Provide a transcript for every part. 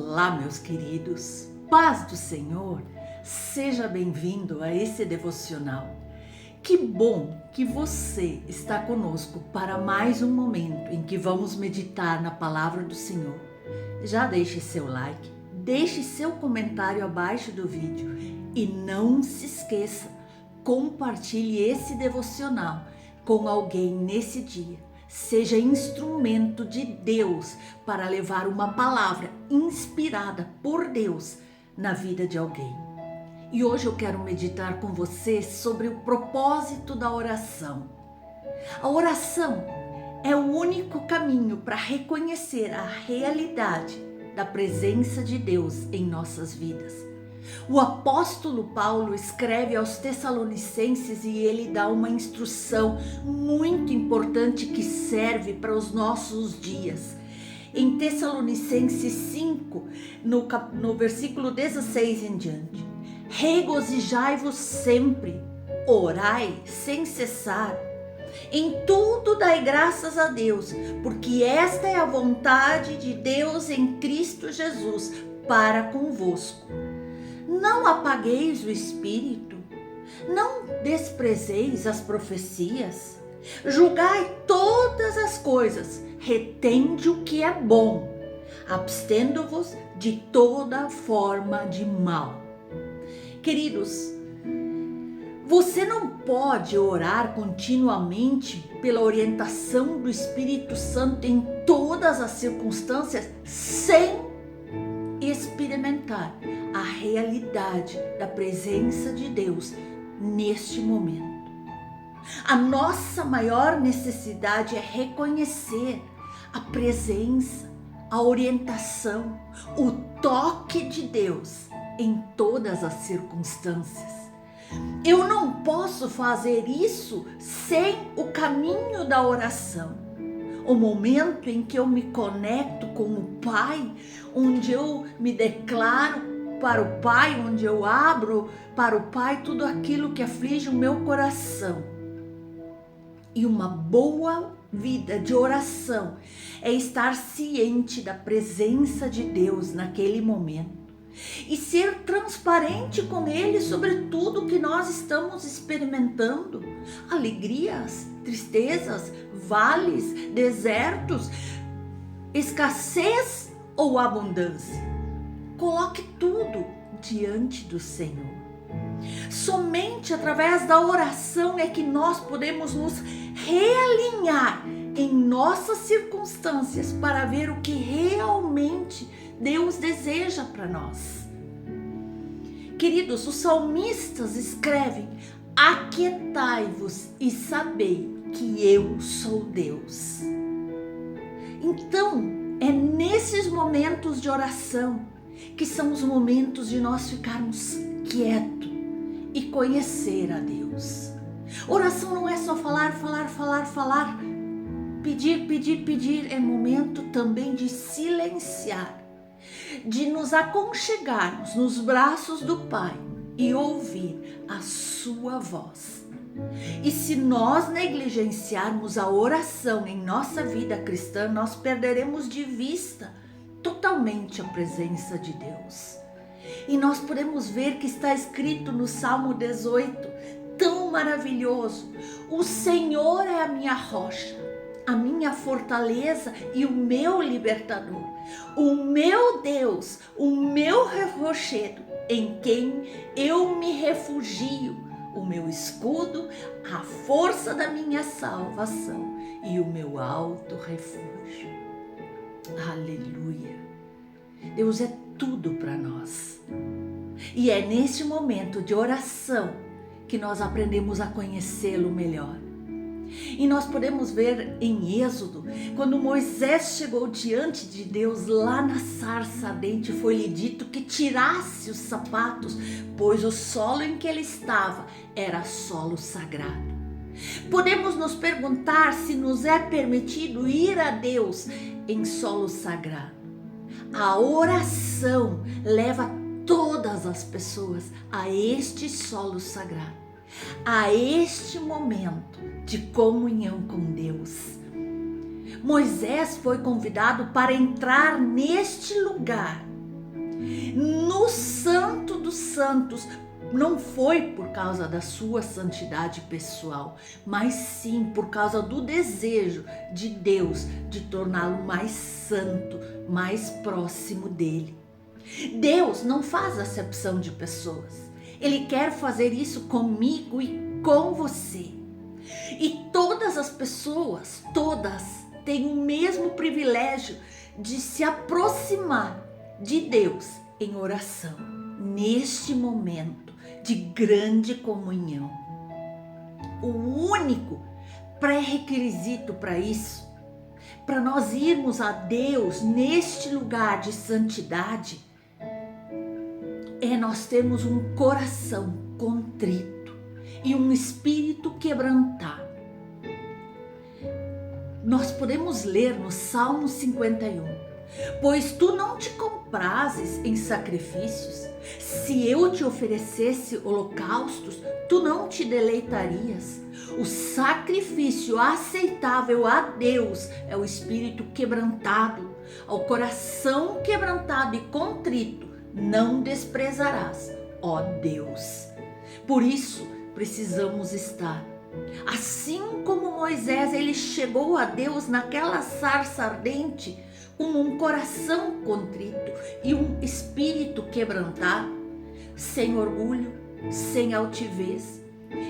Olá, meus queridos, paz do Senhor, seja bem-vindo a esse devocional. Que bom que você está conosco para mais um momento em que vamos meditar na palavra do Senhor. Já deixe seu like, deixe seu comentário abaixo do vídeo e não se esqueça, compartilhe esse devocional com alguém nesse dia. Seja instrumento de Deus para levar uma palavra inspirada por Deus na vida de alguém. E hoje eu quero meditar com você sobre o propósito da oração. A oração é o único caminho para reconhecer a realidade da presença de Deus em nossas vidas. O apóstolo Paulo escreve aos Tessalonicenses e ele dá uma instrução muito importante que serve para os nossos dias. Em Tessalonicenses 5, no versículo 16 em diante: regozijai-vos sempre, orai sem cessar, em tudo dai graças a Deus, porque esta é a vontade de Deus em Cristo Jesus para convosco. Não apagueis o espírito, não desprezeis as profecias, julgai todas as coisas, retende o que é bom, abstendo-vos de toda forma de mal. Queridos, você não pode orar continuamente pela orientação do Espírito Santo em todas as circunstâncias sem experimentar a realidade da presença de Deus neste momento. A nossa maior necessidade é reconhecer a presença, a orientação, o toque de Deus em todas as circunstâncias. Eu não posso fazer isso sem o caminho da oração. O momento em que eu me conecto com o Pai, onde eu me declaro para o Pai, onde eu abro para o Pai tudo aquilo que aflige o meu coração. E uma boa vida de oração é estar ciente da presença de Deus naquele momento e ser transparente com Ele sobre tudo que nós estamos experimentando, alegrias, tristezas, vales, desertos, escassez ou abundância. Coloque tudo diante do Senhor. Somente através da oração é que nós podemos nos realinhar em nossas circunstâncias para ver o que realmente Deus deseja para nós. Queridos, os salmistas escrevem: aquietai-vos e sabei que eu sou Deus. Então, é nesses momentos de oração que são os momentos de nós ficarmos quietos e conhecer a Deus. Oração não é só falar, pedir, é momento também de silenciar, de nos aconchegarmos nos braços do Pai e ouvir a sua voz. E se nós negligenciarmos a oração em nossa vida cristã, nós perderemos de vista totalmente a presença de Deus. E nós podemos ver que está escrito no Salmo 18, tão maravilhoso: o Senhor é a minha rocha, a minha fortaleza e o meu libertador, o meu Deus, o meu rochedo, em quem eu me refugio, o meu escudo, a força da minha salvação e o meu alto refúgio. Aleluia! Deus é tudo para nós. E é neste momento de oração que nós aprendemos a conhecê-lo melhor. E nós podemos ver em Êxodo, quando Moisés chegou diante de Deus lá na sarça ardente, foi-lhe dito que tirasse os sapatos, pois o solo em que ele estava era solo sagrado. Podemos nos perguntar se nos é permitido ir a Deus em solo sagrado. A oração leva todas as pessoas a este solo sagrado, a este momento de comunhão com Deus. Moisés foi convidado para entrar neste lugar no Santo dos Santos. Não foi por causa da sua santidade pessoal, mas sim por causa do desejo de Deus de torná-lo mais santo, mais próximo dele. Deus não faz acepção de pessoas. Ele quer fazer isso comigo e com você. E todas as pessoas, todas, têm o mesmo privilégio de se aproximar de Deus em oração, neste momento de grande comunhão. O único pré-requisito para isso, para nós irmos a Deus neste lugar de santidade, é nós termos um coração contrito e um espírito quebrantado. Nós podemos ler no Salmo 51, pois tu não te comprases em sacrifícios, se eu te oferecesse holocaustos, tu não te deleitarias. O sacrifício aceitável a Deus é o espírito quebrantado, ao coração quebrantado e contrito não desprezarás, ó Deus. Por isso precisamos estar, assim como Moisés, ele chegou a Deus naquela sarça ardente, com um coração contrito e um espírito quebrantado, sem orgulho, sem altivez.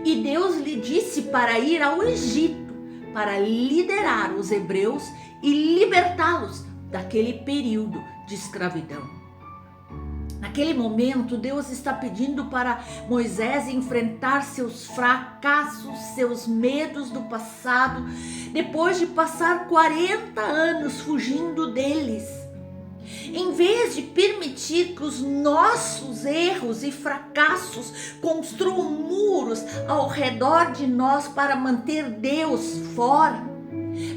E Deus lhe disse para ir ao Egito, para liderar os hebreus e libertá-los daquele período de escravidão. Naquele momento, Deus está pedindo para Moisés enfrentar seus fracassos, seus medos do passado, depois de passar 40 anos fugindo deles. Em vez de permitir que os nossos erros e fracassos construam muros ao redor de nós para manter Deus fora,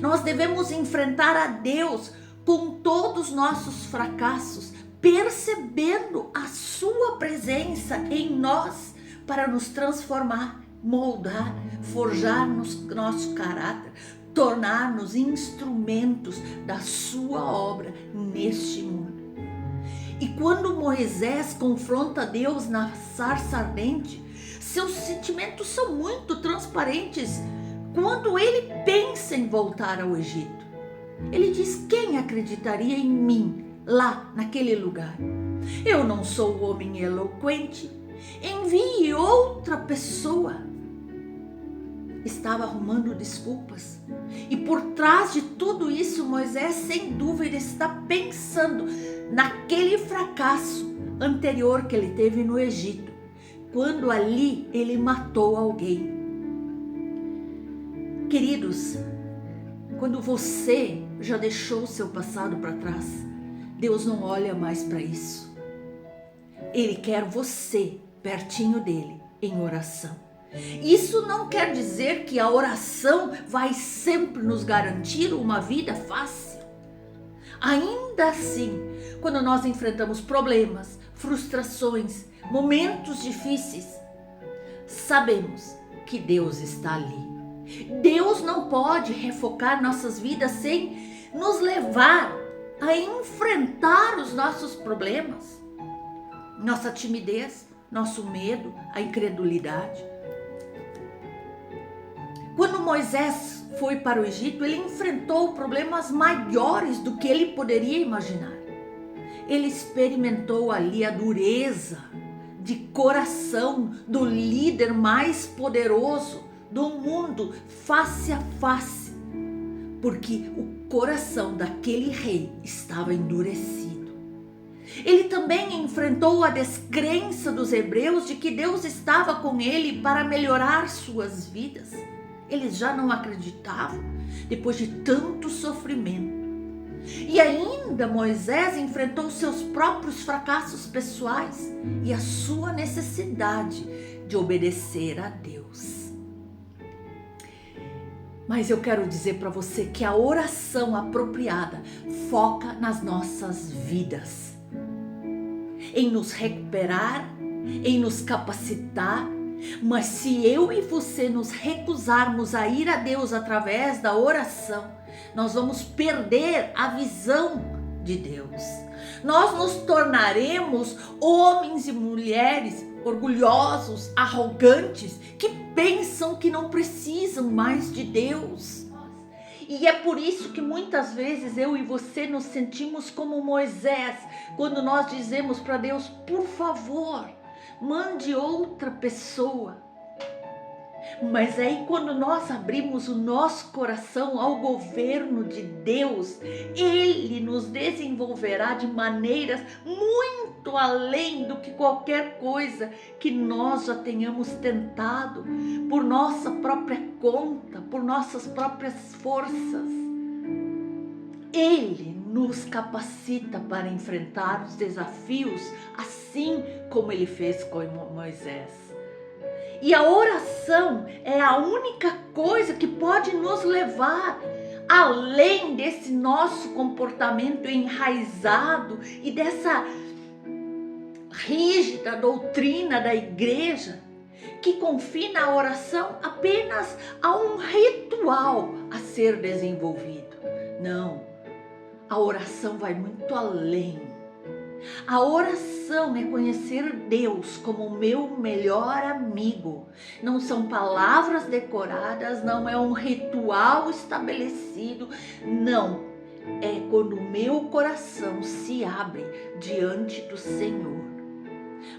nós devemos enfrentar a Deus com todos os nossos fracassos, percebendo a sua presença em nós para nos transformar, moldar, forjar nosso caráter, tornar-nos instrumentos da sua obra neste mundo. E quando Moisés confronta Deus na sarça ardente, seus sentimentos são muito transparentes quando ele pensa em voltar ao Egito. Ele diz: quem acreditaria em mim lá naquele lugar? Eu não sou o homem eloquente, envie outra pessoa. Estava arrumando desculpas. E por trás de tudo isso, Moisés sem dúvida está pensando naquele fracasso anterior que ele teve no Egito, quando ali ele matou alguém. Queridos, quando você já deixou o seu passado para trás, Deus não olha mais para isso. Ele quer você pertinho dele em oração. Isso não quer dizer que a oração vai sempre nos garantir uma vida fácil. Ainda assim, quando nós enfrentamos problemas, frustrações, momentos difíceis, sabemos que Deus está ali. Deus não pode refocar nossas vidas sem nos levar a enfrentar os nossos problemas, nossa timidez, nosso medo, a incredulidade. Quando Moisés foi para o Egito, ele enfrentou problemas maiores do que ele poderia imaginar. Ele experimentou ali a dureza de coração do líder mais poderoso do mundo, face a face, porque o coração daquele rei estava endurecido. Ele também enfrentou a descrença dos hebreus de que Deus estava com ele para melhorar suas vidas. Eles já não acreditavam depois de tanto sofrimento. E ainda Moisés enfrentou seus próprios fracassos pessoais e a sua necessidade de obedecer a Deus. Mas eu quero dizer para você que a oração apropriada foca nas nossas vidas, em nos recuperar, em nos capacitar. Mas se eu e você nos recusarmos a ir a Deus através da oração, nós vamos perder a visão de Deus. Nós nos tornaremos homens e mulheres orgulhosos, arrogantes, que pensam que não precisam mais de Deus. E é por isso que muitas vezes eu e você nos sentimos como Moisés, quando nós dizemos para Deus: por favor, mande outra pessoa. Mas aí quando nós abrimos o nosso coração ao governo de Deus, Ele nos desenvolverá de maneiras muito além do que qualquer coisa que nós já tenhamos tentado por nossa própria conta, por nossas próprias forças. Ele nos capacita para enfrentar os desafios, assim como Ele fez com Moisés. E a oração é a única coisa que pode nos levar além desse nosso comportamento enraizado e dessa rígida doutrina da igreja que confina a oração apenas a um ritual a ser desenvolvido. Não, a oração vai muito além. A oração é conhecer Deus como o meu melhor amigo. Não são palavras decoradas, não é um ritual estabelecido, não. É quando o meu coração se abre diante do Senhor.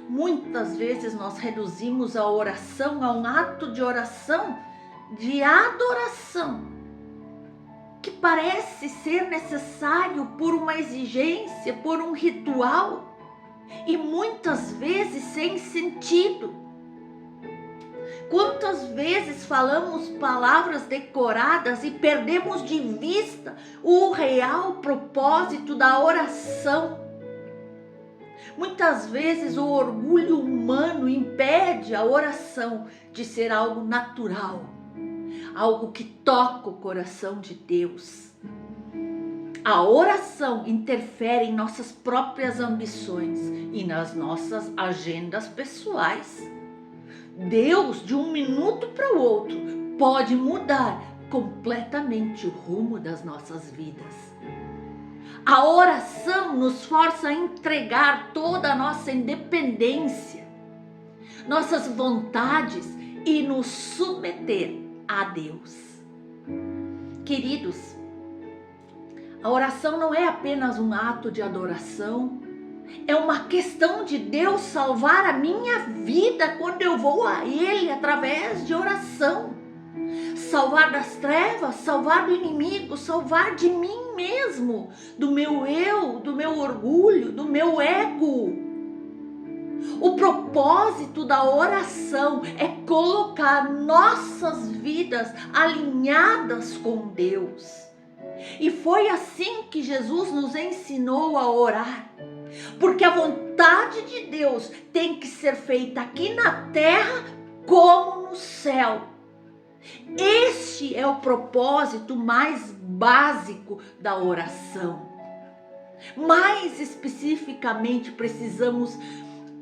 Muitas vezes nós reduzimos a oração a um ato de oração, de adoração, que parece ser necessário por uma exigência, por um ritual, e muitas vezes sem sentido. Quantas vezes falamos palavras decoradas e perdemos de vista o real propósito da oração? Muitas vezes o orgulho humano impede a oração de ser algo natural, algo que toca o coração de Deus. A oração interfere em nossas próprias ambições e nas nossas agendas pessoais. Deus, de um minuto para o outro, pode mudar completamente o rumo das nossas vidas. A oração nos força a entregar toda a nossa independência, nossas vontades e nos submeter a Deus. Queridos, a oração não é apenas um ato de adoração, é uma questão de Deus salvar a minha vida quando eu vou a Ele através de oração. Salvar das trevas, salvar do inimigo, salvar de mim mesmo, do meu eu, do meu orgulho, do meu ego. O propósito da oração é colocar nossas vidas alinhadas com Deus. E foi assim que Jesus nos ensinou a orar. Porque a vontade de Deus tem que ser feita aqui na terra como no céu. Este é o propósito mais básico da oração. Mais especificamente, precisamos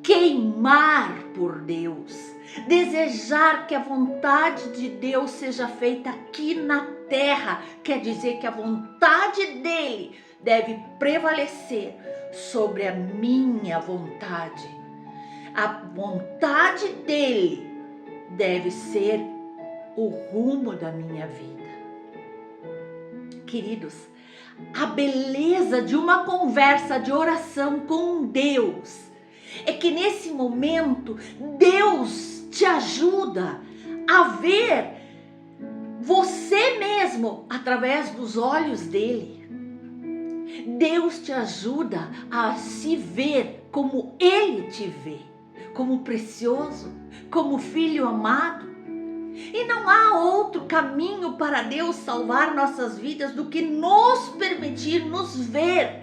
queimar por Deus, desejar que a vontade de Deus seja feita aqui na terra, quer dizer que a vontade dele deve prevalecer sobre a minha vontade. A vontade dele deve ser o rumo da minha vida. Queridos, a beleza de uma conversa de oração com Deus é que nesse momento Deus te ajuda a ver você mesmo através dos olhos dele. Deus te ajuda a se ver como Ele te vê, como precioso, como filho amado. E não há outro caminho para Deus salvar nossas vidas do que nos permitir nos ver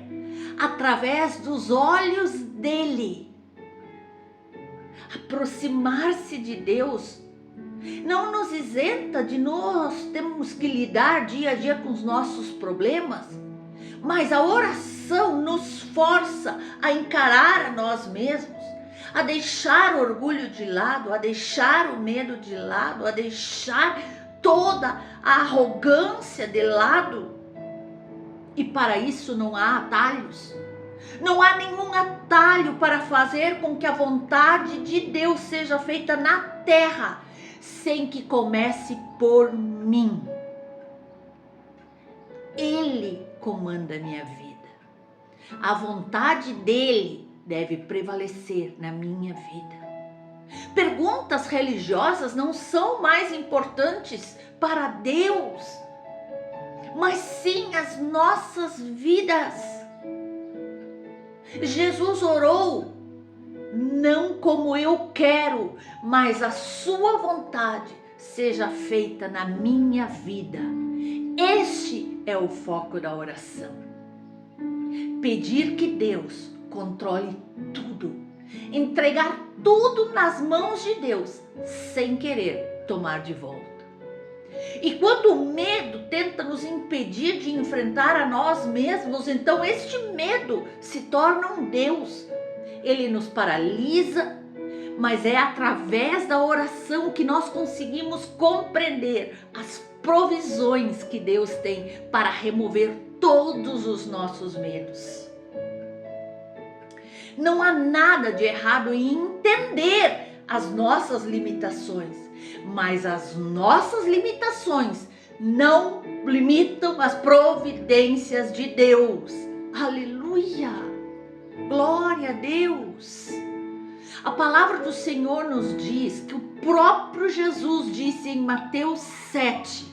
através dos olhos dele. Aproximar-se de Deus não nos isenta de nós termos que lidar dia a dia com os nossos problemas, mas a oração nos força a encarar a nós mesmos, a deixar o orgulho de lado, a deixar o medo de lado, a deixar toda a arrogância de lado. E para isso não há atalhos. Não há nenhum atalho para fazer com que a vontade de Deus seja feita na terra, sem que comece por mim. Ele comanda a minha vida. A vontade dele deve prevalecer na minha vida. Perguntas religiosas não são mais importantes para Deus, mas sim as nossas vidas. Jesus orou, não como eu quero, mas a sua vontade seja feita na minha vida. Este é o foco da oração. Pedir que Deus controle tudo, entregar tudo nas mãos de Deus, sem querer tomar de volta. E quando o medo tenta nos impedir de enfrentar a nós mesmos, então este medo se torna um Deus. Ele nos paralisa, mas é através da oração que nós conseguimos compreender as provisões que Deus tem para remover todos os nossos medos. Não há nada de errado em entender as nossas limitações, mas as nossas limitações não limitam as providências de Deus. Aleluia! Glória a Deus! A palavra do Senhor nos diz que o próprio Jesus disse em Mateus 7: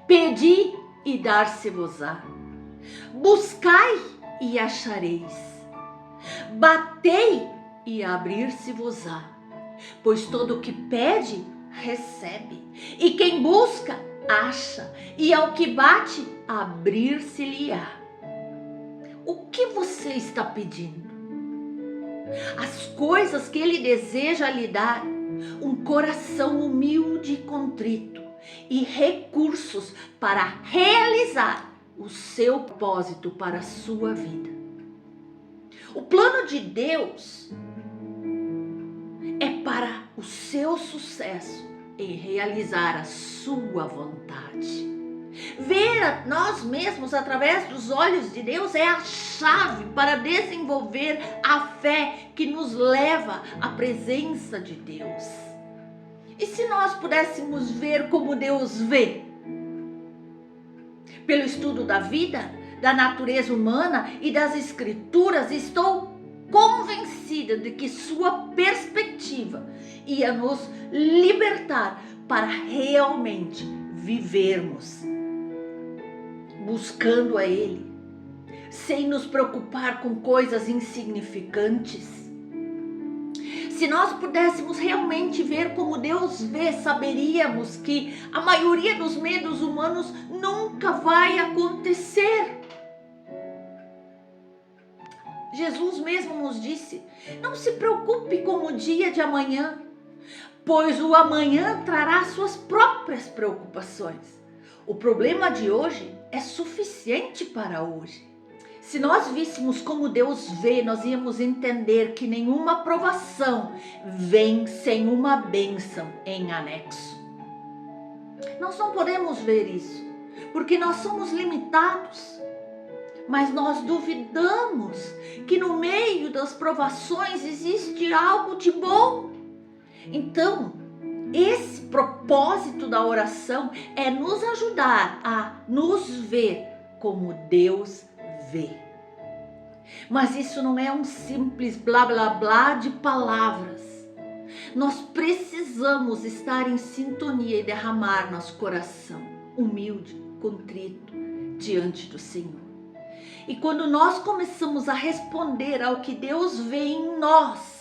Pedi e dar-se-vos-á, buscai e achareis, batei e abrir-se-vos-á, pois todo o que pede, recebe, e quem busca, acha, e ao que bate, abrir-se-lhe-á. O que você está pedindo? As coisas que Ele deseja lhe dar, um coração humilde e contrito, e recursos para realizar o seu propósito para a sua vida. O plano de Deus é para o seu sucesso em realizar a sua vontade. Ver a nós mesmos através dos olhos de Deus é a chave para desenvolver a fé que nos leva à presença de Deus. E se nós pudéssemos ver como Deus vê? Pelo estudo da vida, da natureza humana e das escrituras, estou convencida de que sua perspectiva ia nos libertar para realmente vivermos buscando a Ele, sem nos preocupar com coisas insignificantes. Se nós pudéssemos realmente ver como Deus vê, saberíamos que a maioria dos medos humanos nunca vai acontecer. Jesus mesmo nos disse: não se preocupe com o dia de amanhã, pois o amanhã trará suas próprias preocupações. O problema de hoje é suficiente para hoje. Se nós víssemos como Deus vê, nós íamos entender que nenhuma provação vem sem uma bênção em anexo. Nós não podemos ver isso, porque nós somos limitados. Mas nós duvidamos que no meio das provações existe algo de bom. Então, esse propósito da oração é nos ajudar a nos ver como Deus vê. Mas isso não é um simples blá blá blá de palavras. Nós precisamos estar em sintonia e derramar nosso coração humilde, contrito diante do Senhor. E quando nós começamos a responder ao que Deus vê em nós,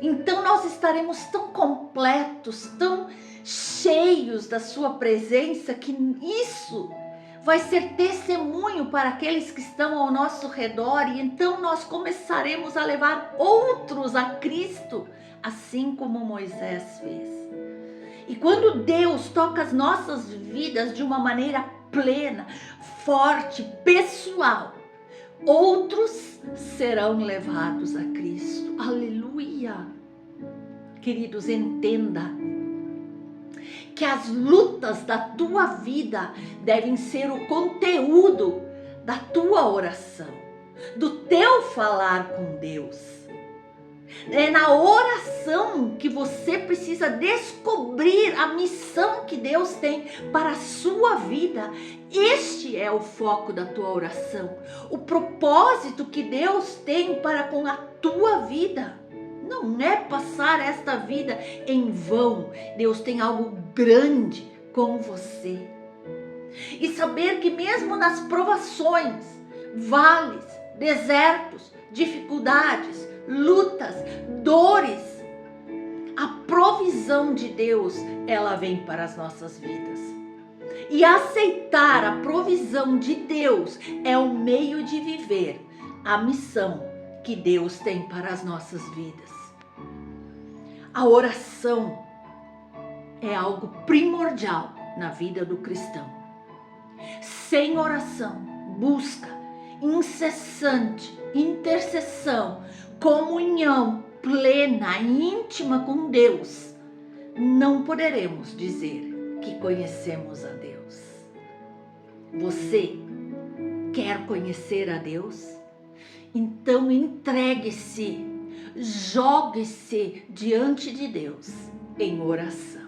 então nós estaremos tão completos, tão cheios da sua presença, que isso vai ser testemunho para aqueles que estão ao nosso redor, e então nós começaremos a levar outros a Cristo, assim como Moisés fez. E quando Deus toca as nossas vidas de uma maneira plena, forte, pessoal, outros serão levados a Cristo. Aleluia! Queridos, entenda que as lutas da tua vida devem ser o conteúdo da tua oração, do teu falar com Deus. É na oração que você precisa descobrir a missão que Deus tem para a sua vida. Este é o foco da tua oração, o propósito que Deus tem para com a tua vida. Não é passar esta vida em vão. Deus tem algo grande com você. E saber que mesmo nas provações, vales, desertos, dificuldades, lutas, dores, a provisão de Deus, ela vem para as nossas vidas. E aceitar a provisão de Deus é o meio de viver a missão que Deus tem para as nossas vidas. A oração é algo primordial na vida do cristão. Sem oração, busca incessante, intercessão, comunhão plena e íntima com Deus, não poderemos dizer que conhecemos a Deus. Você quer conhecer a Deus? Então entregue-se, jogue-se diante de Deus em oração.